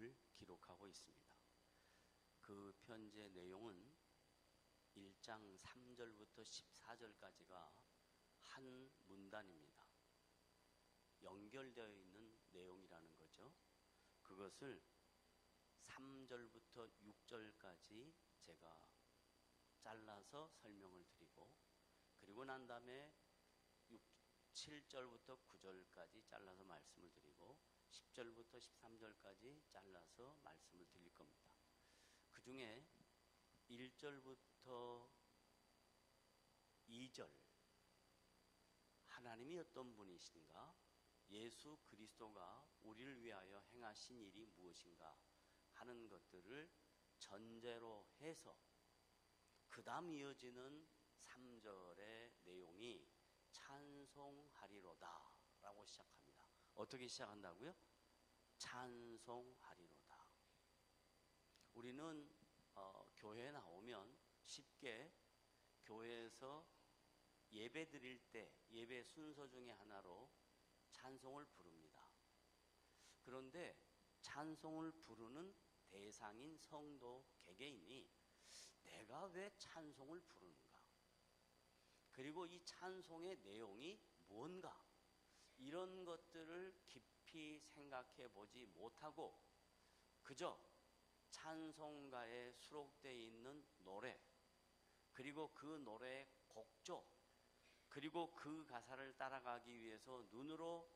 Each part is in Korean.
내용을 기록하고 있습니다. 그 편지의 내용은 1장 3절부터 14절까지가 한 문단입니다. 연결되어 있는 내용이라는 거죠. 그것을 3절부터 6절까지 제가 잘라서 설명을 드리고, 그리고 난 다음에 7절부터 9절까지 잘라서 말씀을 드리고, 10절부터 13절까지 잘라서 말씀을 드릴 겁니다. 그 중에 1절부터 2절, 하나님이 어떤 분이신가, 예수 그리스도가 우리를 위하여 행하신 일이 무엇인가 하는 것들을 전제로 해서 그 다음 이어지는 3절의 내용이 찬송하리로다 라고 시작합니다. 어떻게 시작한다고요? 찬송하리로다. 우리는 교회에 나오면 쉽게 교회에서 예배 드릴 때 예배 순서 중에 하나로 찬송을 부릅니다. 그런데 찬송을 부르는 대상인 성도 개개인이 내가 왜 찬송을 부르는가, 그리고 이 찬송의 내용이 뭔가, 이런 것들을 깊이 생각해 보지 못하고 그저 찬송가에 수록되어 있는 노래, 그리고 그 노래의 곡조, 그리고 그 가사를 따라가기 위해서 눈으로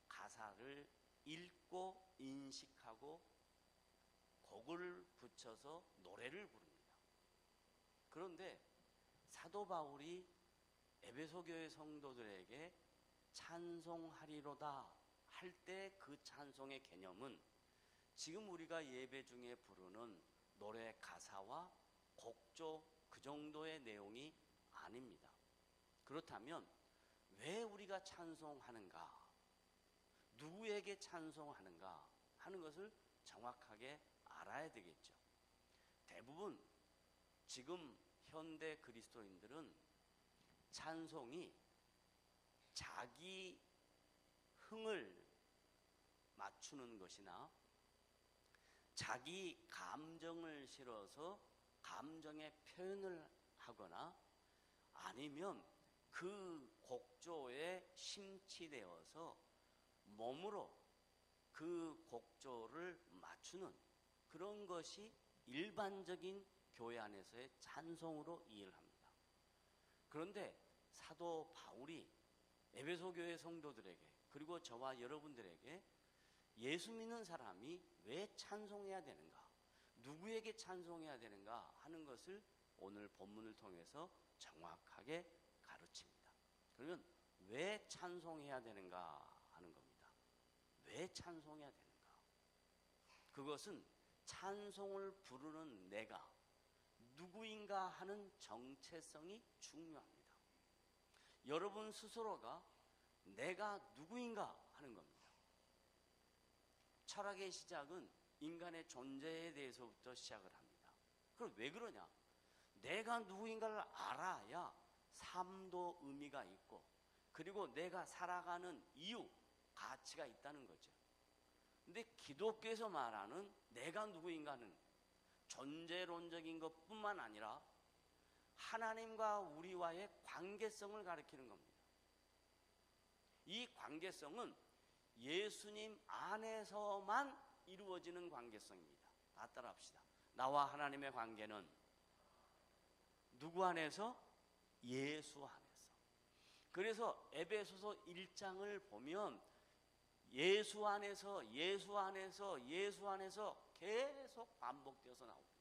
가사를 읽고 인식하고 곡을 붙여서 노래를 부릅니다. 그런데 사도 바울이 에베소 교회 성도들에게 찬송하리로다 할 때 그 찬송의 개념은 지금 우리가 예배 중에 부르는 노래 가사와 곡조 그 정도의 내용이 아닙니다. 그렇다면 왜 우리가 찬송하는가, 누구에게 찬송하는가 하는 것을 정확하게 알아야 되겠죠. 대부분 지금 현대 그리스도인들은 찬송이 자기 흥을 맞추는 것이나 자기 감정을 실어서 감정의 표현을 하거나 아니면 그 곡조에 심취되어서 몸으로 그 곡조를 맞추는 그런 것이 일반적인 교회 안에서의 찬송으로 이해를 합니다. 그런데 사도 바울이 에베소 교회 성도들에게, 그리고 저와 여러분들에게 예수 믿는 사람이 왜 찬송해야 되는가, 누구에게 찬송해야 되는가 하는 것을 오늘 본문을 통해서 정확하게 가르칩니다. 그러면 왜 찬송해야 되는가 하는 겁니다. 왜 찬송해야 되는가? 그것은 찬송을 부르는 내가 누구인가 하는 정체성이 중요합니다. 여러분 스스로가 내가 누구인가 하는 겁니다. 철학의 시작은 인간의 존재에 대해서부터 시작을 합니다. 그럼 왜 그러냐? 내가 누구인가를 알아야 삶도 의미가 있고, 그리고 내가 살아가는 이유, 가치가 있다는 거죠. 근데 기독교에서 말하는 내가 누구인가는 존재론적인 것뿐만 아니라 하나님과 우리와의 관계성을 가리키는 겁니다. 이 관계성은 예수님 안에서만 이루어지는 관계성입니다. 다 따라합시다. 나와 하나님의 관계는 누구 안에서? 예수 안에서. 그래서 에베소서 1장을 보면 예수 안에서, 예수 안에서, 예수 안에서 계속 반복되어서 나옵니다.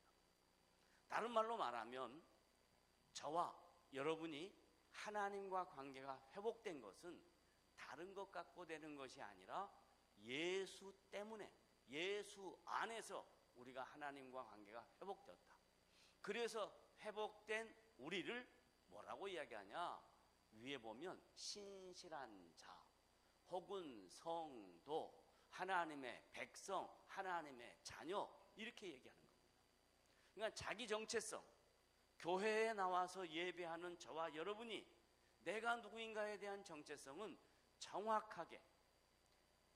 다른 말로 말하면 저와 여러분이 하나님과 관계가 회복된 것은 다른 것 갖고 되는 것이 아니라 예수 때문에, 예수 안에서 우리가 하나님과 관계가 회복되었다. 그래서 회복된 우리를 뭐라고 이야기하냐? 위에 보면 신실한 자 혹은 성도, 하나님의 백성, 하나님의 자녀, 이렇게 얘기하는 겁니다. 그러니까 자기 정체성, 교회에 나와서 예배하는 저와 여러분이 내가 누구인가에 대한 정체성은 정확하게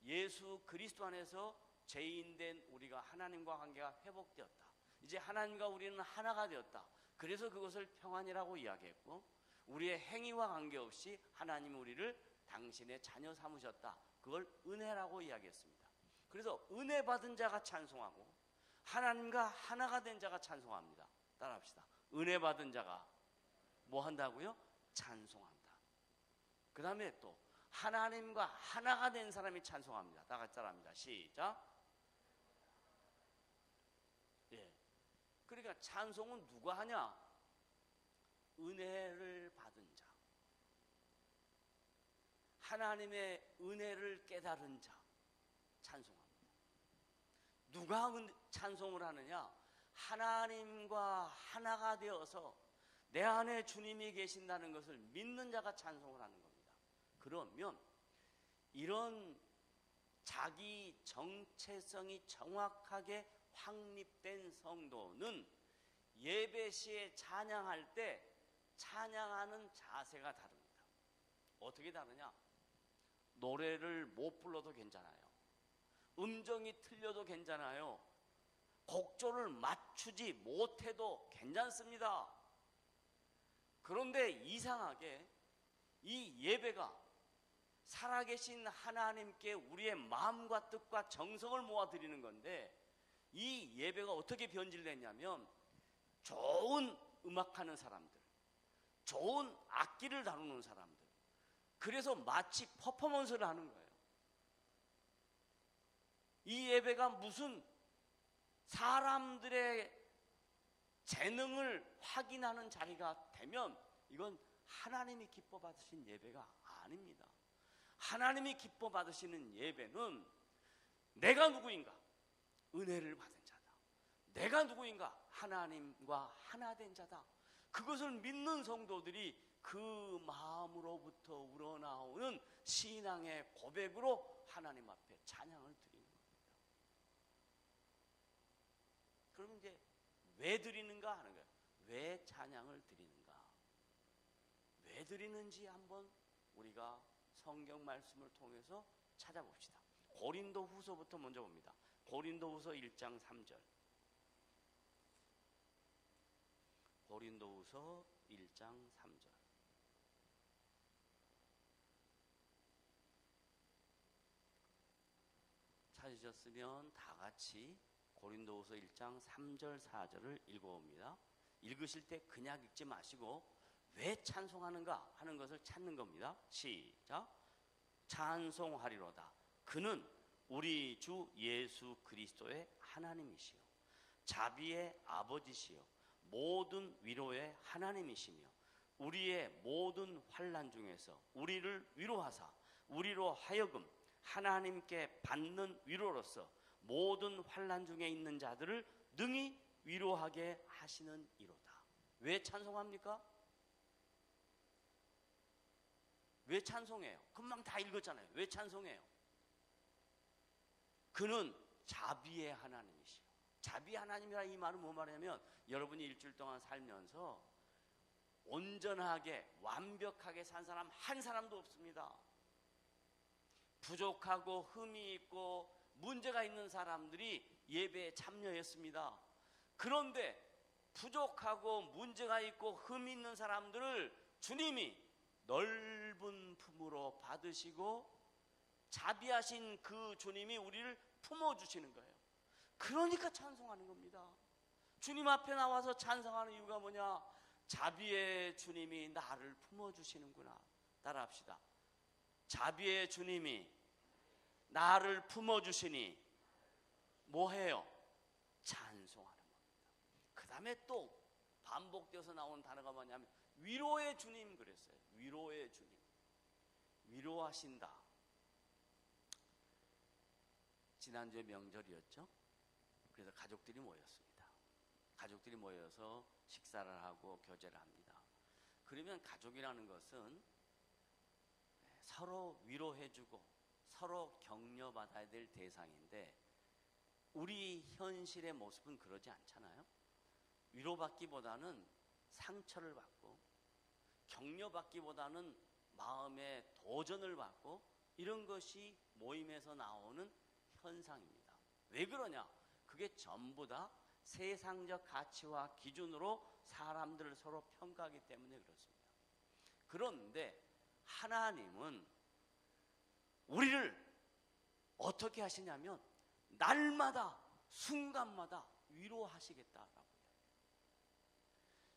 예수 그리스도 안에서 죄인된 우리가 하나님과 관계가 회복되었다. 이제 하나님과 우리는 하나가 되었다. 그래서 그것을 평안이라고 이야기했고, 우리의 행위와 관계없이 하나님이 우리를 당신의 자녀 삼으셨다. 그걸 은혜라고 이야기했습니다. 그래서 은혜 받은 자가 찬송하고 하나님과 하나가 된 자가 찬송합니다. 따라합시다. 은혜 받은 자가 뭐 한다고요? 찬송한다. 그 다음에 또 하나님과 하나가 된 사람이 찬송합니다. 다 같이 따라합니다. 시작. 예. 그러니까 찬송은 누가 하냐? 은혜를 받은 자, 하나님의 은혜를 깨달은 자 찬송합니다. 누가 찬송을 하느냐? 하나님과 하나가 되어서 내 안에 주님이 계신다는 것을 믿는 자가 찬송을 하는 겁니다. 그러면 이런 자기 정체성이 정확하게 확립된 성도는 예배 시에 찬양할 때 찬양하는 자세가 다릅니다. 어떻게 다르냐? 노래를 못 불러도 괜찮아요. 음정이 틀려도 괜찮아요. 곡조를 맞추지 못해도 괜찮습니다. 그런데 이상하게 이 예배가 살아계신 하나님께 우리의 마음과 뜻과 정성을 모아드리는 건데, 이 예배가 어떻게 변질됐냐면 좋은 음악하는 사람들, 좋은 악기를 다루는 사람들, 그래서 마치 퍼포먼스를 하는 거예요. 이 예배가 무슨 사람들의 재능을 확인하는 자리가 되면 이건 하나님이 기뻐 받으신 예배가 아닙니다. 하나님이 기뻐 받으시는 예배는 내가 누구인가? 은혜를 받은 자다. 내가 누구인가? 하나님과 하나 된 자다. 그것을 믿는 성도들이 그 마음으로부터 우러나오는 신앙의 고백으로 하나님 앞에 찬양을 드리는 겁니다. 그럼 이제 왜 드리는가 하는 거예요. 왜 찬양을 드리는가? 왜 드리는지 한번 우리가 성경 말씀을 통해서 찾아봅시다. 고린도후서부터 먼저 봅니다. 고린도후서 1장 3절. 고린도후서 1장 3절. 찾으셨으면 다 같이 고린도후서 1장 3절 4절을 읽어봅니다. 읽으실 때 그냥 읽지 마시고 왜 찬송하는가 하는 것을 찾는 겁니다. 시작. 찬송하리로다. 그는 우리 주 예수 그리스도의 하나님이시요 자비의 아버지시요 모든 위로의 하나님이시며 우리의 모든 환난 중에서 우리를 위로하사 우리로 하여금 하나님께 받는 위로로서 모든 환난 중에 있는 자들을 능히 위로하게 하시는 이로다. 왜 찬송합니까? 왜 찬송해요? 금방 다 읽었잖아요. 왜 찬송해요? 그는 자비의 하나님이시요. 자비 하나님이라 이 말은 뭐 말이냐면 여러분이 일주일 동안 살면서 온전하게 완벽하게 산 사람 한 사람도 없습니다. 부족하고 흠이 있고 문제가 있는 사람들이 예배에 참여했습니다. 그런데 부족하고 문제가 있고 흠이 있는 사람들을 주님이 넓은 품으로 받으시고 자비하신 그 주님이 우리를 품어주시는 거예요. 그러니까 찬송하는 겁니다. 주님 앞에 나와서 찬송하는 이유가 뭐냐? 자비의 주님이 나를 품어주시는구나. 따라합시다. 자비의 주님이 나를 품어주시니 뭐해요? 찬송하는 겁니다. 그 다음에 또 반복되어서 나오는 단어가 뭐냐면 위로의 주님 그랬어요. 위로의 주님. 위로하신다. 지난주에 명절이었죠. 그래서 가족들이 모였습니다. 가족들이 모여서 식사를 하고 교제를 합니다. 그러면 가족이라는 것은 서로 위로해주고 서로 격려받아야 될 대상인데 우리 현실의 모습은 그러지 않잖아요. 위로받기보다는 상처를 받고 격려받기보다는 마음의 도전을 받고 이런 것이 모임에서 나오는 현상입니다. 왜 그러냐? 그게 전부 다 세상적 가치와 기준으로 사람들을 서로 평가하기 때문에 그렇습니다. 그런데 하나님은 우리를 어떻게 하시냐면 날마다 순간마다 위로하시겠다라고.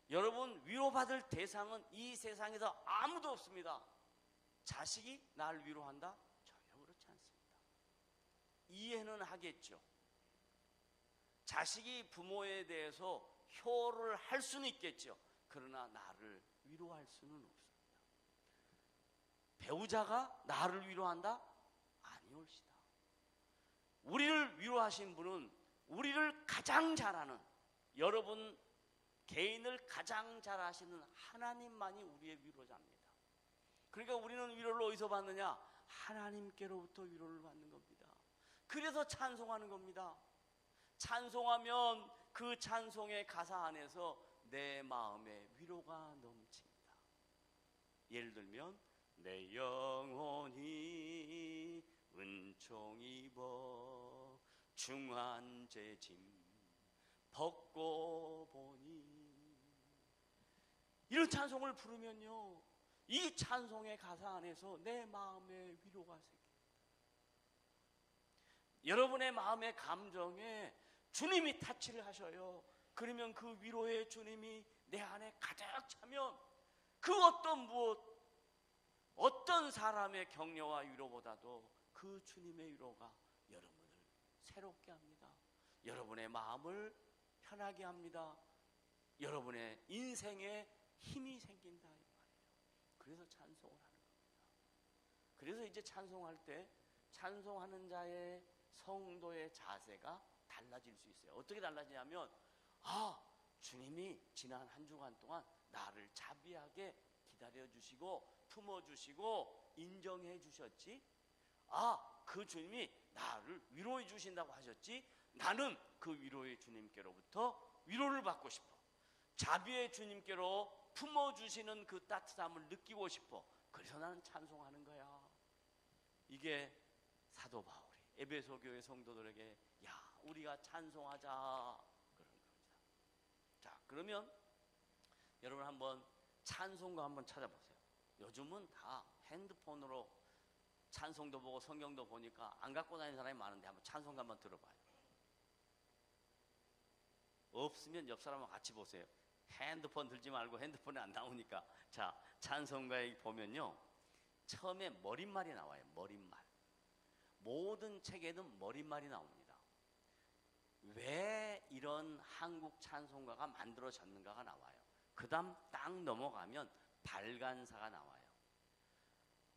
여러분, 위로받을 대상은 이 세상에서 아무도 없습니다. 자식이 날 위로한다? 전혀 그렇지 않습니다. 이해는 하겠죠. 자식이 부모에 대해서 효를 할 수는 있겠죠. 그러나 나를 위로할 수는 없습니다. 배우자가 나를 위로한다? 아니올시다. 우리를 위로하신 분은 우리를 가장 잘 아는, 여러분 개인을 가장 잘 아시는 하나님만이 우리의 위로자입니다. 그러니까 우리는 위로를 어디서 받느냐? 하나님께로부터 위로를 받는 겁니다. 그래서 찬송하는 겁니다. 찬송하면 그 찬송의 가사 안에서 내 마음에 위로가 넘칩니다. 예를 들면 내 영혼이 은총 입어 중한 죄짐 벗고 보니, 이런 찬송을 부르면요, 이 찬송의 가사 안에서 내 마음에 위로가 생깁니다. 여러분의 마음의 감정에 주님이 타치를 하셔요. 그러면 그 위로의 주님이 내 안에 가득 차면 그 어떤 사람의 격려와 위로보다도 그 주님의 위로가 여러분을 새롭게 합니다. 여러분의 마음을 편하게 합니다. 여러분의 인생에 힘이 생긴다 이 말이에요. 그래서 찬송을 하는 겁니다. 그래서 이제 찬송할 때 찬송하는 자의 성도의 자세가 달라질 수 있어요. 어떻게 달라지냐면, 주님이 지난 한 주간 동안 나를 자비하게 기다려주시고 품어주시고 인정해 주셨지. 그 주님이 나를 위로해 주신다고 하셨지. 나는 그 위로의 주님께로부터 위로를 받고 싶어. 자비의 주님께로 품어주시는 그 따뜻함을 느끼고 싶어. 그래서 나는 찬송하는 거야. 이게 사도 바울이 에베소 교회 성도들에게 우리가 찬송하자 그런 겁니다. 자, 그러면 여러분 한번 찬송가 한번 찾아보세요. 요즘은 다 핸드폰으로 찬송도 보고 성경도 보니까 안 갖고 다니는 사람이 많은데 한번 찬송가 한번 들어봐요. 없으면 옆 사람하고 같이 보세요. 핸드폰 들지 말고, 핸드폰에 안 나오니까. 자, 찬송가에 보면요, 처음에 머릿말이 나와요. 머릿말. 모든 책에는 머릿말이 나옵니다. 왜 이런 한국 찬송가가 만들어졌는가가 나와요. 그 다음 딱 넘어가면 발간사가 나와요.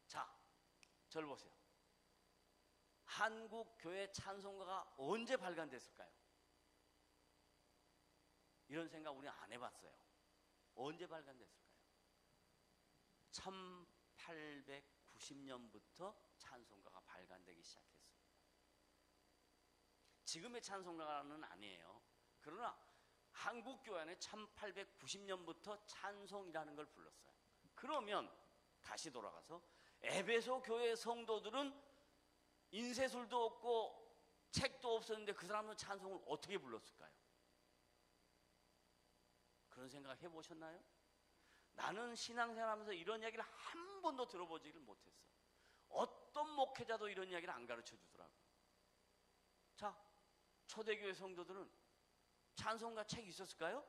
자, 저를 보세요. 한국 교회 찬송가가 언제 발간됐을까요? 이런 생각 우리 안 해봤어요. 언제 발간됐을까요? 1890년부터 찬송가가 발간되기 시작했습니다. 지금의 찬송가는 아니에요. 그러나 한국 교회 안에 1890년부터 찬송이라는 걸 불렀어요. 그러면 다시 돌아가서 에베소 교회 성도들은 인쇄술도 없고 책도 없었는데 그 사람은 찬송을 어떻게 불렀을까요? 그런 생각 해보셨나요? 나는 신앙생활하면서 이런 이야기를 한 번도 들어보지를 못했어. 어떤 목회자도 이런 이야기를 안 가르쳐 주더라고요. 자, 초대교회 성도들은 찬송가 책이 있었을까요?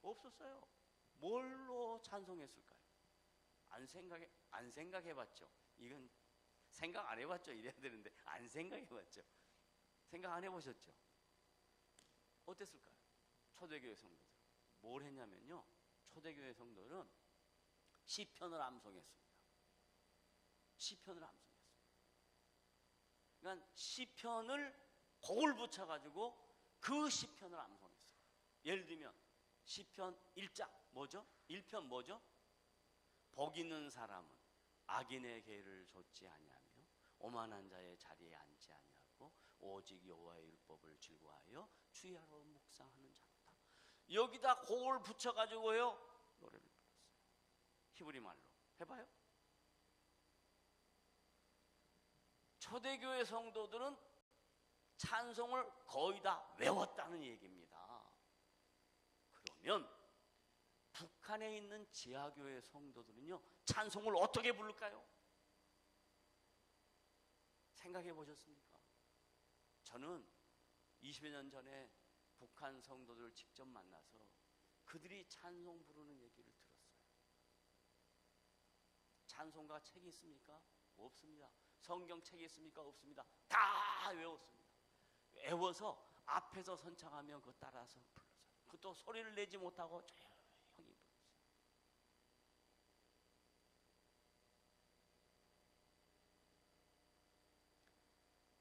없었어요. 뭘로 찬송했을까요? 안 생각해봤죠. 이건 생각 안 해봤죠. 이래야 되는데 안 생각해봤죠. 생각 안 해보셨죠? 어땠을까요? 초대교회 성도들 뭘 했냐면요, 초대교회 성도들은 시편을 암송했습니다. 시편을 암송했습니다. 그러니까 시편을 곡을 붙여가지고 그 시편을 암송했어요. 예를 들면 시편 1장 뭐죠? 1편 뭐죠? 복 있는 사람은 악인의 궤를 좇지 아니하며 오만한 자의 자리에 앉지 아니하고 오직 여호와의 율법을 즐거워하여 주야로 묵상하는 자로다. 여기다 곡을 붙여가지고요 노래를 불렀어요. 히브리 말로 해봐요. 초대교회 성도들은 찬송을 거의 다 외웠다는 얘기입니다. 그러면 북한에 있는 지하교회 성도들은요, 찬송을 어떻게 부를까요? 생각해 보셨습니까? 저는 20여 년 전에 북한 성도들을 직접 만나서 그들이 찬송 부르는 얘기를 들었어요. 찬송가 책이 있습니까? 없습니다. 성경 책이 있습니까? 없습니다. 다 외웠습니다. 외워서 앞에서 선창하면 그거 따라서 불렀어요. 그것도 소리를 내지 못하고 조용히 불렀어요.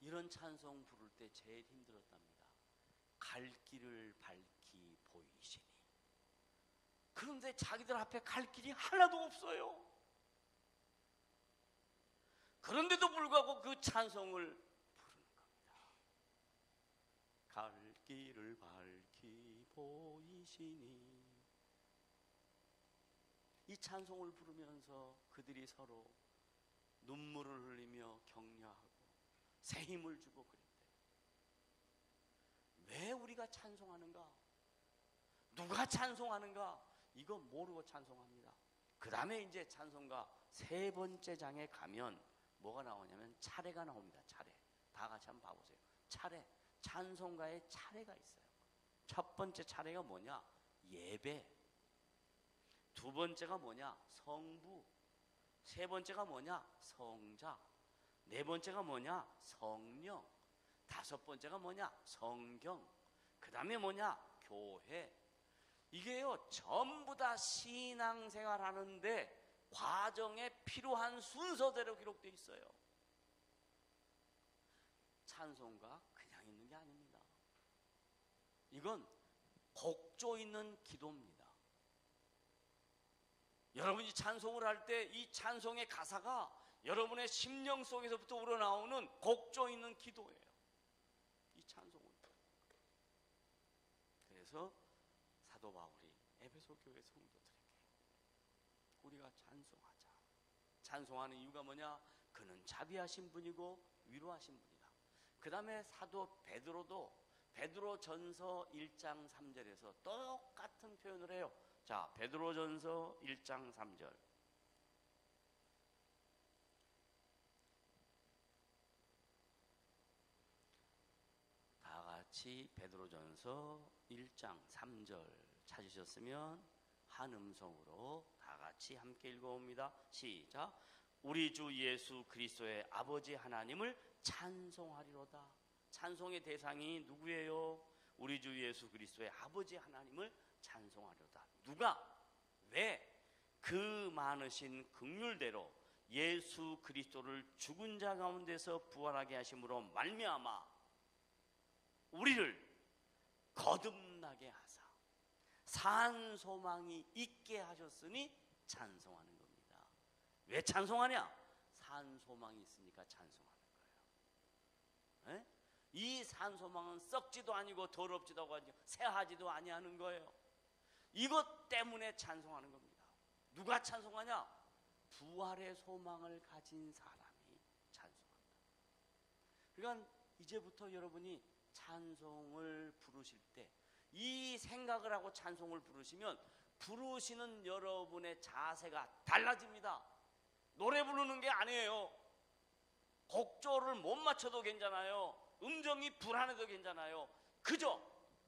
이런 찬송 부를 때 제일 힘들었답니다. 갈 길을 밝히 보이시니. 그런데 자기들 앞에 갈 길이 하나도 없어요. 그런데도 불구하고 그 찬송을 부르는 겁니다. 갈 길을 밝히 보이시니. 이 찬송을 부르면서 그들이 서로 눈물을 흘리며 격려하고 새 힘을 주고 그랬대요. 왜 우리가 찬송하는가? 누가 찬송하는가? 이거 모르고 찬송합니다. 그 다음에 이제 찬송가 세 번째 장에 가면 뭐가 나오냐면 차례가 나옵니다. 차례. 다 같이 한번 봐보세요. 차례. 찬송가에 차례가 있어요. 첫 번째 차례가 뭐냐? 예배. 두 번째가 뭐냐? 성부. 세 번째가 뭐냐? 성자. 네 번째가 뭐냐? 성령. 다섯 번째가 뭐냐? 성경. 그 다음에 뭐냐? 교회. 이게요, 전부 다 신앙생활 하는데 과정에 필요한 순서대로 기록되어 있어요. 찬송가 그냥 있는 게 아닙니다. 이건 곡조 있는 기도입니다. 여러분이 찬송을 할 때 이 찬송의 가사가 여러분의 심령 속에서부터 우러나오는 곡조 있는 기도예요. 이 찬송을. 그래서 사도 바울이 에베소 교회 성도들에게 우리가 찬송하자. 찬송하는 이유가 뭐냐? 그는 자비하신 분이고 위로하신 분이다. 그 다음에 사도 베드로도 베드로전서 1장 3절에서 똑같은 표현을 해요. 자, 베드로전서 1장 3절. 다 같이 베드로전서 1장 3절 찾으셨으면 한 음성으로 다 같이 함께 읽어봅니다. 시작. 우리 주 예수 그리스도의 아버지 하나님을 찬송하리로다. 찬송의 대상이 누구예요? 우리 주 예수 그리스도의 아버지 하나님을 찬송하리로다. 누가? 왜? 그 많으신 긍휼대로 예수 그리스도를 죽은 자 가운데서 부활하게 하심으로 말미암아 우리를 거듭나게 하사 산 소망이 있게 하셨으니 찬송하는 겁니다. 왜 찬송하냐? 산 소망이 있으니까 찬송하는 거예요. 이 산 소망은 썩지도 아니고 더럽지도 아니고 새하지도 아니하는 거예요. 이것 때문에 찬송하는 겁니다. 누가 찬송하냐? 부활의 소망을 가진 사람이 찬송한다. 그러니까 이제부터 여러분이 찬송을 부르실 때 이 생각을 하고 찬송을 부르시면 부르시는 여러분의 자세가 달라집니다. 노래 부르는 게 아니에요. 곡조를 못 맞춰도 괜찮아요. 음정이 불안해도 괜찮아요. 그저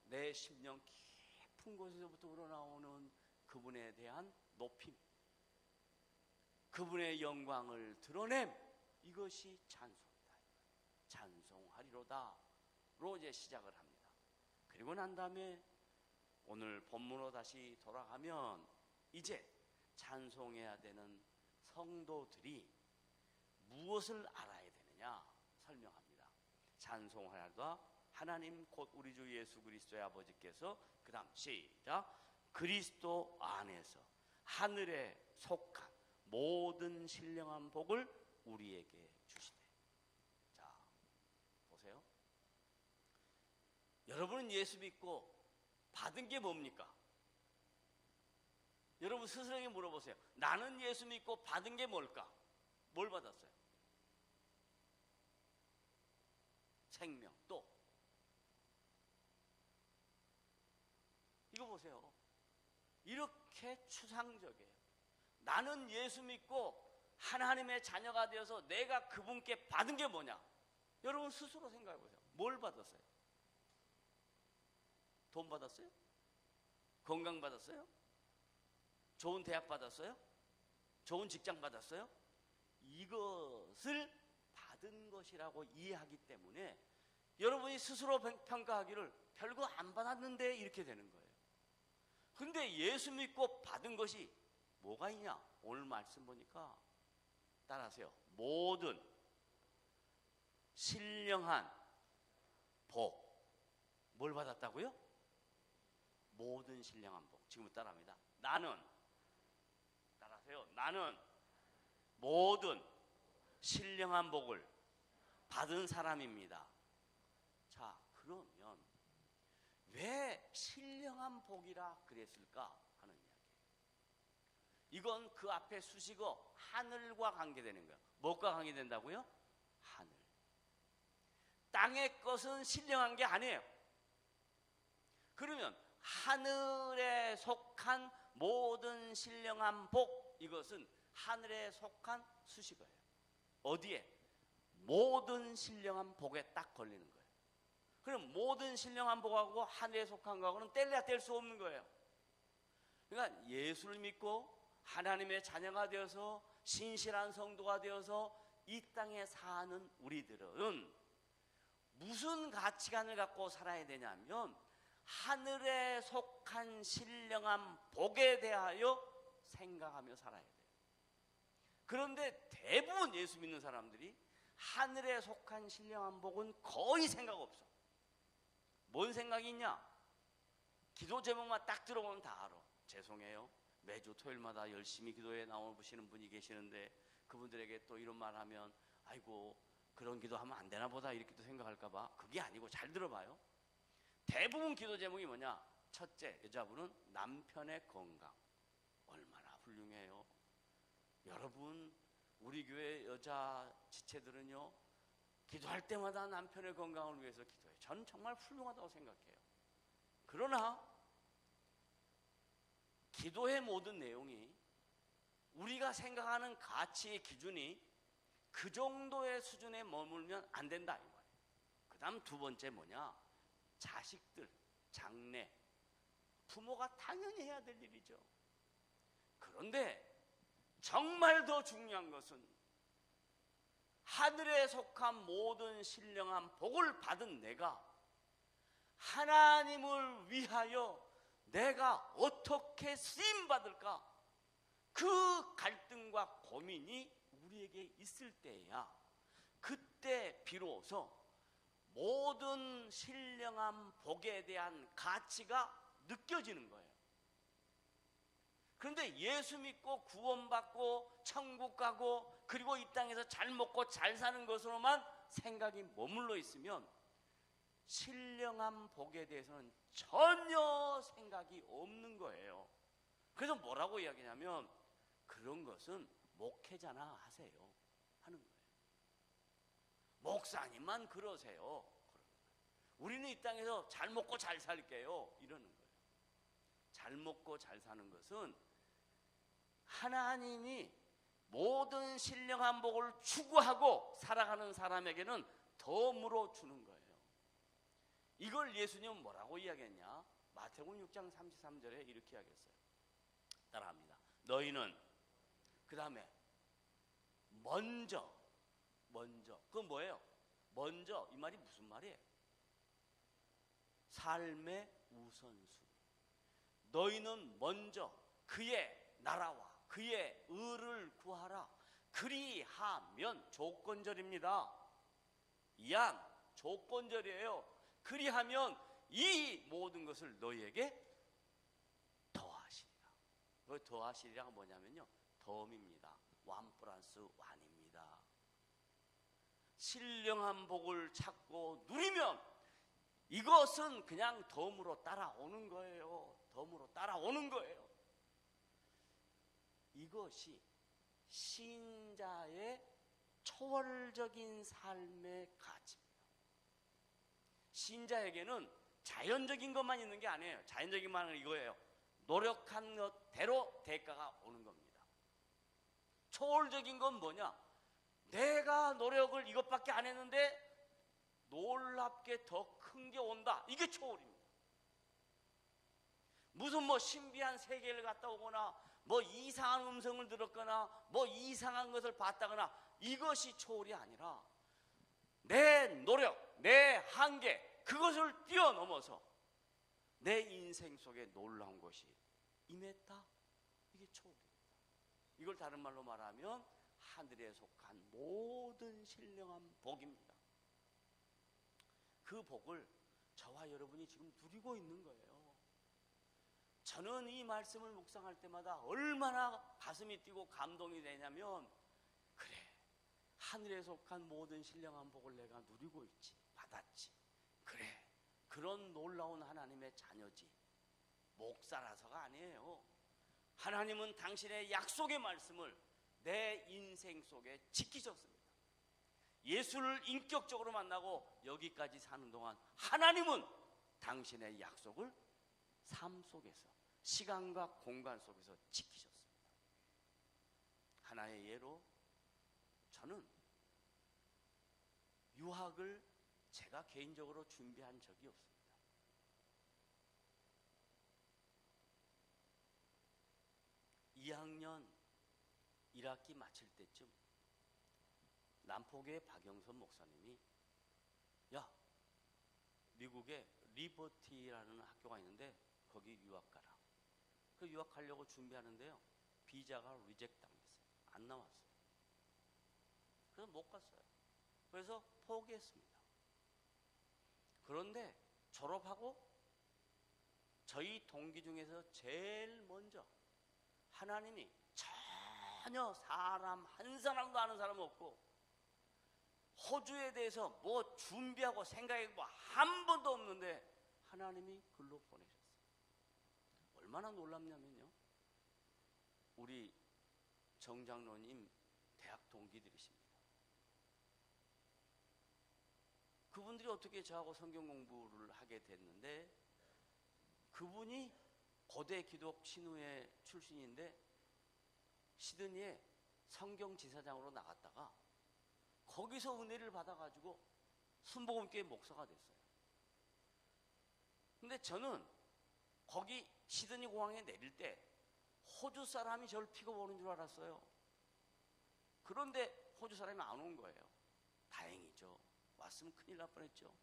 내 심령 깊은 곳에서부터 우러나오는 그분에 대한 높임, 그분의 영광을 드러냄, 이것이 찬송이다. 찬송하리로다 로 이제 시작을 합니다. 그리고 난 다음에 오늘 본문으로 다시 돌아가면 이제 찬송해야 되는 성도들이 무엇을 알아야 되느냐 설명합니다. 찬송하리로다. 하나님 곧 우리 주 예수 그리스도의 아버지께서, 그 다음 시작. 그리스도 안에서 하늘에 속한 모든 신령한 복을 우리에게 주시되. 자, 보세요. 여러분은 예수 믿고 받은 게 뭡니까? 여러분 스스로에게 물어보세요. 나는 예수 믿고 받은 게 뭘까? 뭘 받았어요? 생명. 또 보세요. 이렇게 추상적이에요. 나는 예수 믿고 하나님의 자녀가 되어서 내가 그분께 받은 게 뭐냐? 여러분 스스로 생각해 보세요. 뭘 받았어요? 돈 받았어요? 건강 받았어요? 좋은 대학 받았어요? 좋은 직장 받았어요? 이것을 받은 것이라고 이해하기 때문에 여러분이 스스로 평가하기를 별거 안 받았는데 이렇게 되는 거예요. 근데 예수 믿고 받은 것이 뭐가 있냐? 오늘 말씀 보니까 따라하세요. 모든 신령한 복. 뭘 받았다고요? 모든 신령한 복. 지금부터 따라합니다. 따라하세요. 나는 모든 신령한 복을 받은 사람입니다. 자, 그러면 왜 신령한 복이라 그랬을까 하는 이야기. 이건 그 앞에 수식어 하늘과 관계되는 거예요. 무엇과 관계된다고요? 하늘. 땅의 것은 신령한 게 아니에요. 그러면 하늘에 속한 모든 신령한 복, 이것은 하늘에 속한 수식어예요. 어디에? 모든 신령한 복에 딱 걸리는 거예요. 그럼 모든 신령한 복하고 하늘에 속한 거하고는 뗄래야 뗄 수 없는 거예요. 그러니까 예수를 믿고 하나님의 자녀가 되어서 신실한 성도가 되어서 이 땅에 사는 우리들은 무슨 가치관을 갖고 살아야 되냐면 하늘에 속한 신령한 복에 대하여 생각하며 살아야 돼요. 그런데 대부분 예수 믿는 사람들이 하늘에 속한 신령한 복은 거의 생각 없어. 뭔 생각이 있냐? 기도 제목만 딱 들어보면 다 알아. 죄송해요. 매주 토요일마다 열심히 기도에 나오시는 분이 계시는데 그분들에게 또 이런 말 하면 아이고 그런 기도하면 안 되나 보다 이렇게 또 생각할까 봐. 그게 아니고 잘 들어봐요. 대부분 기도 제목이 뭐냐? 첫째, 여자분은 남편의 건강. 얼마나 훌륭해요. 여러분 우리 교회 여자 지체들은요 기도할 때마다 남편의 건강을 위해서 기도해요. 저는 정말 훌륭하다고 생각해요. 그러나 기도의 모든 내용이 우리가 생각하는 가치의 기준이 그 정도의 수준에 머물면 안 된다 이 말이에요. 그 다음 두 번째 뭐냐? 자식들, 장래, 부모가 당연히 해야 될 일이죠. 그런데 정말 더 중요한 것은 하늘에 속한 모든 신령한 복을 받은 내가 하나님을 위하여 내가 어떻게 쓰임받을까? 그 갈등과 고민이 우리에게 있을 때야 그때 비로소 모든 신령한 복에 대한 가치가 느껴지는 거예요. 그런데 예수 믿고 구원받고 천국 가고 그리고 이 땅에서 잘 먹고 잘 사는 것으로만 생각이 머물러 있으면 신령한 복에 대해서는 전혀 생각이 없는 거예요. 그래서 뭐라고 이야기냐면 그런 것은 목회자나 하세요 하는 거예요. 목사님만 그러세요. 우리는 이 땅에서 잘 먹고 잘 살게요 이러는 거예요. 잘 먹고 잘 사는 것은 하나님이 모든 신령한 복을 추구하고 살아가는 사람에게는 덤으로 주는 거예요. 이걸 예수님은 뭐라고 이야기했냐? 마태복음 6장 33절에 이렇게 이야기했어요. 따라합니다. 너희는 그 다음에 먼저 그건 뭐예요? 먼저 이 말이 무슨 말이에요? 삶의 우선순위. 너희는 먼저 그의 나라와 그의 의를 구하라. 그리하면 조건절입니다. 이안 조건절이에요. 그리하면 이 모든 것을 너희에게 더하시리라. 그 더하시리라가 뭐냐면요 덤입니다. 완 플러스 완입니다. 신령한 복을 찾고 누리면 이것은 그냥 덤으로 따라오는 거예요. 덤으로 따라오는 거예요. 이것이 신자의 초월적인 삶의 가치입니다. 신자에게는 자연적인 것만 있는 게 아니에요. 자연적인 말은 이거예요. 노력한 것대로 대가가 오는 겁니다. 초월적인 건 뭐냐? 내가 노력을 이것밖에 안 했는데 놀랍게 더 큰 게 온다. 이게 초월입니다. 무슨 뭐 신비한 세계를 갔다 오거나 뭐 이상한 음성을 들었거나 뭐 이상한 것을 봤다거나 이것이 초월이 아니라 내 노력, 내 한계, 그것을 뛰어넘어서 내 인생 속에 놀라운 것이 임했다. 이게 초월입니다. 이걸 다른 말로 말하면 하늘에 속한 모든 신령한 복입니다. 그 복을 저와 여러분이 지금 누리고 있는 거예요. 저는 이 말씀을 묵상할 때마다 얼마나 가슴이 뛰고 감동이 되냐면, 그래, 하늘에 속한 모든 신령한 복을 내가 누리고 있지, 받았지. 그래, 그런 놀라운 하나님의 자녀지. 목사라서가 아니에요. 하나님은 당신의 약속의 말씀을 내 인생 속에 지키셨습니다. 예수를 인격적으로 만나고 여기까지 사는 동안 하나님은 당신의 약속을 삶 속에서, 시간과 공간 속에서 지키셨습니다. 하나의 예로 저는 유학을 제가 개인적으로 준비한 적이 없습니다. (2학년 1학기) 마칠 때쯤 남포교회 박영선 목사님이, 야, 미국에 리버티라는 학교가 있는데 거기 유학 가라. 그 유학 가려고 준비하는데요, 비자가 리젝트 당했어요. 안 나왔어요. 그래서 못 갔어요. 그래서 포기했습니다. 그런데 졸업하고 저희 동기 중에서 제일 먼저 하나님이, 전혀 사람 한 사람도 아는 사람 없고 호주에 대해서 뭐 준비하고 생각해보고 한 번도 없는데 하나님이 글로 보내셨어요. 얼마나 놀랍냐면요, 우리 정장로님 대학 동기들이십니다. 그분들이 어떻게 저하고 성경 공부를 하게 됐는데, 그분이 고대 기독 신우회 출신인데 시드니에 성경 지사장으로 나갔다가 거기서 은혜를 받아가지고 순복음교회 목사가 됐어요. 근데 저는 거기 시드니 공항에 내릴 때 호주 사람이 저를 픽업 오는 줄 알았어요. 그런데 호주 사람이 안 온 거예요. 다행이죠. 왔으면 큰일 날 뻔했죠.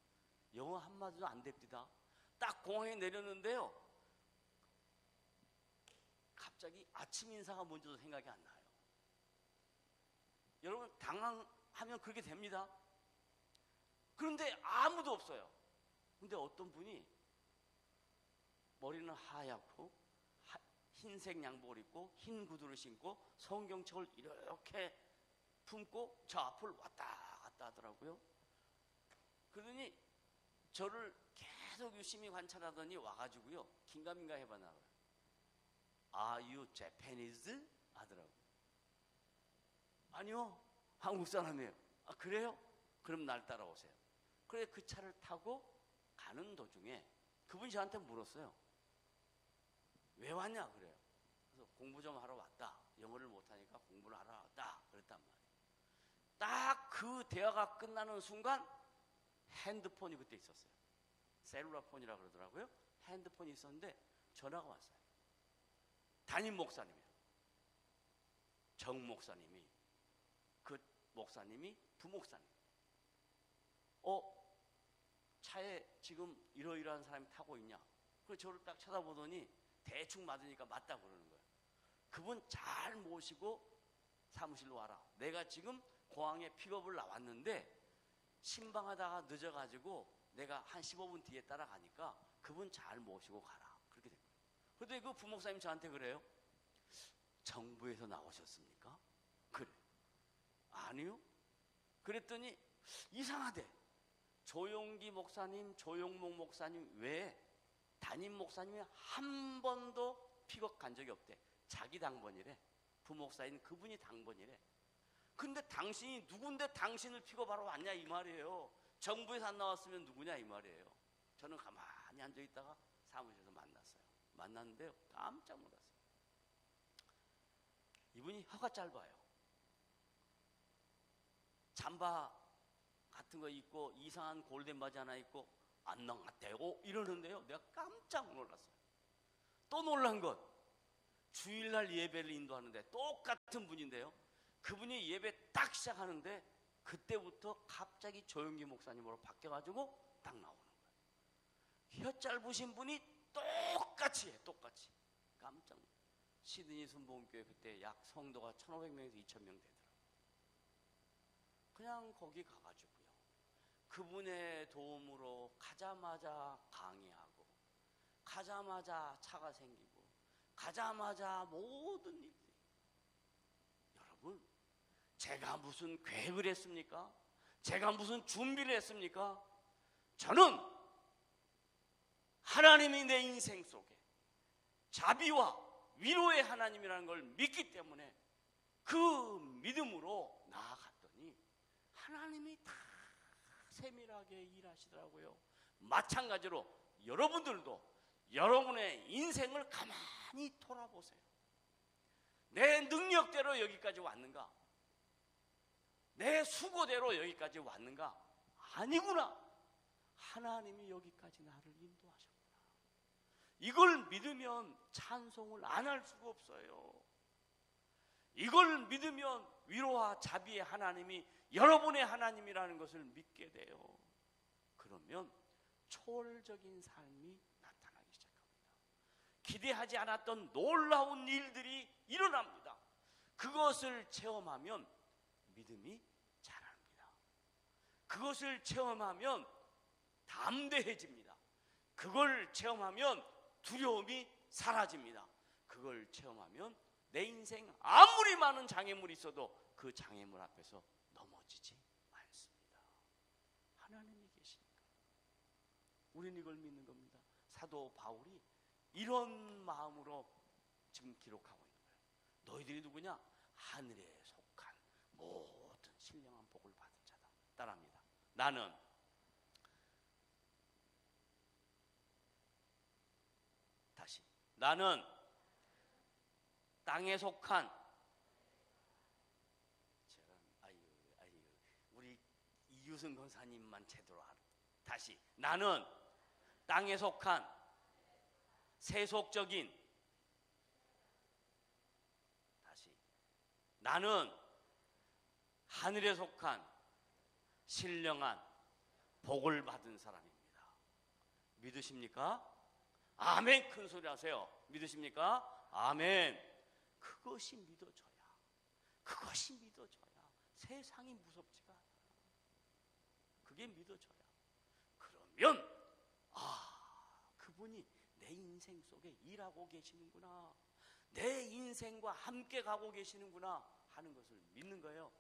영어 한마디도 안 됩니다. 딱 공항에 내렸는데요, 갑자기 아침 인사가 뭔지도 생각이 안 나요. 여러분, 당황하면 그렇게 됩니다. 그런데 아무도 없어요. 근데 어떤 분이 머리는 하얗고 흰색 양복을 입고 흰 구두를 신고 성경책을 이렇게 품고 저 앞을 왔다 갔다 하더라고요. 그러더니 저를 계속 유심히 관찰하더니 와가지고요, 긴가민가 해봐나, Are you Japanese? 하더라고요. 아니요, 한국 사람이에요. 아, 그래요? 그럼 날 따라오세요. 그래, 그 차를 타고 가는 도중에 그분이 저한테 물었어요. 왜 왔냐? 그래요. 그래서 공부 좀 하러 왔다. 영어를 못하니까 공부를 하러 왔다. 그랬단 말이에요. 딱 그 대화가 끝나는 순간 핸드폰이 그때 있었어요. 셀룰라 폰이라 그러더라고요. 핸드폰이 있었는데 전화가 왔어요. 담임 목사님이에요. 정 목사님이, 그 목사님이 부목사님. 차에 지금 이러이러한 사람이 타고 있냐? 그래서 저를 딱 쳐다보더니 대충 맞으니까 맞다고 그러는 거예요. 그분 잘 모시고 사무실로 와라. 내가 지금 공항에 픽업을 나왔는데 신방하다가 늦어가지고 내가 한 15분 뒤에 따라가니까 그분 잘 모시고 가라. 그렇게 된 거예요. 그런데 그 부목사님 저한테 그래요. 정부에서 나오셨습니까? 그래. 아니요. 그랬더니 이상하대. 조용기 목사님, 조용목 목사님 외에 담임 목사님이 한 번도 픽업 간 적이 없대. 자기 당번이래. 부목사인 그분이 당번이래. 근데 당신이 누군데 당신을 픽업하러 왔냐 이 말이에요. 정부에서 안 나왔으면 누구냐 이 말이에요. 저는 가만히 앉아 있다가 사무실에서 만났어요. 만났는데 깜짝 놀랐어요. 이분이 혀가 짧아요. 잠바 같은 거 입고 이상한 골덴 바지 하나 입고 안녕하세요 이러는데요. 내가 깜짝 놀랐어요. 또 놀란 것, 주일날 예배를 인도하는데 똑같은 분인데요. 그분이 예배 딱 시작하는데 그때부터 갑자기 조용기 목사님으로 바뀌어가지고 딱 나오는 거예요. 혀 짧으신 분이 똑같이 해, 똑같이. 깜짝 놀랐어요. 시드니 순복음교회 그때 약 성도가 1,500명에서 2,000명 되더라고요. 그냥 거기 가가지고요. 그분의 도움으로 가자마자 강의하고, 가자마자 차가 생기고, 가자마자 모든 일들이. 여러분, 제가 무슨 계획을 했습니까? 제가 무슨 준비를 했습니까? 저는 하나님이 내 인생 속에 자비와 위로의 하나님이라는 걸 믿기 때문에 그 믿음으로 나아갔더니 하나님이 다 세밀하게 일하시더라고요. 마찬가지로 여러분들도 여러분의 인생을 가만히 돌아보세요. 내 능력대로 여기까지 왔는가? 내 수고대로 여기까지 왔는가? 아니구나. 하나님이 여기까지 나를 인도하셨구나. 이걸 믿으면 찬송을 안 할 수가 없어요. 이걸 믿으면 위로와 자비의 하나님이 여러분의 하나님이라는 것을 믿게 돼요. 그러면 초월적인 삶이 나타나기 시작합니다. 기대하지 않았던 놀라운 일들이 일어납니다. 그것을 체험하면 믿음이 자랍니다. 그것을 체험하면 담대해집니다. 그걸 체험하면 두려움이 사라집니다. 그걸 체험하면 내 인생 아무리 많은 장애물이 있어도 그 장애물 앞에서 넘어지지 않습니다. 하나님이 계시니까. 우리는 이걸 믿는 겁니다. 사도 바울이 이런 마음으로 지금 기록하고 있는 거예요. 너희들이 누구냐? 하늘에 속한 모든 신령한 복을 받은 자다. 따라합니다. 나는 다시 나는 땅에 속한 우리 이유승 권사님만 제대로 알아. 다시 나는 땅에 속한 세속적인 다시 나는 하늘에 속한 신령한 복을 받은 사람입니다. 믿으십니까? 아멘. 큰 소리 하세요. 믿으십니까? 아멘. 그것이 믿어져야, 그것이 믿어져야 세상이 무섭지가 않아요. 그게 믿어져야. 그러면 그분이 내 인생 속에 일하고 계시는구나, 내 인생과 함께 가고 계시는구나 하는 것을 믿는 거예요.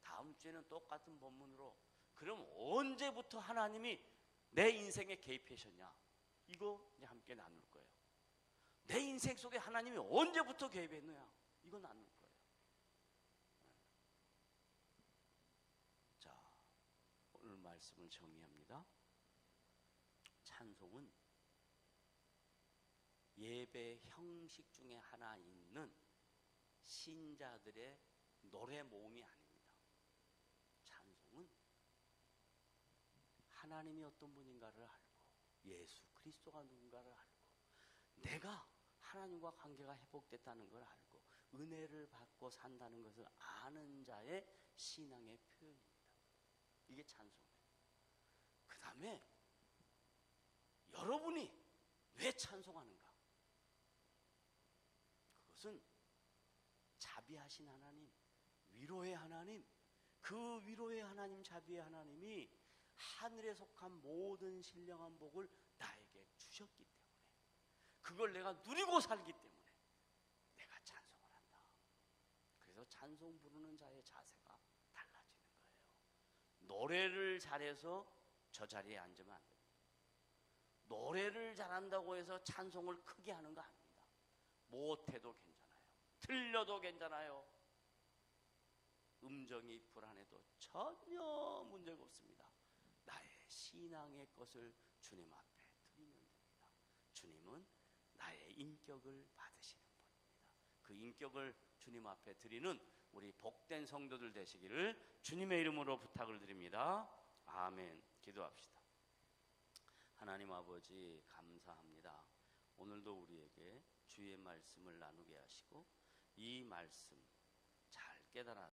다음 주에는 똑같은 본문으로 그럼 언제부터 하나님이 내 인생에 개입하셨냐, 이거 이제 함께 나눌 거예요. 내 인생 속에 하나님이 언제부터 개입했느냐, 이거 나눌 거예요. 자, 오늘 말씀을 정리합니다. 찬송은 예배 형식 중에 하나 있는 신자들의 노래 모음이 아닙니다. 찬송은 하나님이 어떤 분인가를 알고, 예수 그리스도가 누군가를 알고, 내가 하나님과 관계가 회복됐다는 걸 알고 은혜를 받고 산다는 것을 아는 자의 신앙의 표현입니다. 이게 찬송이에요. 그 다음에 여러분이 왜 찬송하는가? 그것은 자비하신 하나님, 위로의 하나님, 그 위로의 하나님, 자비의 하나님이 하늘에 속한 모든 신령한 복을 나에게 주셨기 때문에, 그걸 내가 누리고 살기 때문에 내가 찬송을 한다. 그래서 찬송 부르는 자의 자세가 달라지는 거예요. 노래를 잘해서 저 자리에 앉으면 안 됩니다. 노래를 잘한다고 해서 찬송을 크게 하는 거 아닙니다. 못해도 괜찮아요. 틀려도 괜찮아요. 음정이 불안해도 전혀 문제가 없습니다. 나의 신앙의 것을 주님 앞에 주님은 나의 인격을 받으시는 분입니다. 그 인격을 주님 앞에 드리는 우리 복된 성도들 되시기를 주님의 이름으로 부탁을 드립니다. 아멘. 기도합시다. 하나님 아버지 감사합니다. 오늘도 우리에게 주의 말씀을 나누게 하시고 이 말씀 잘 깨달아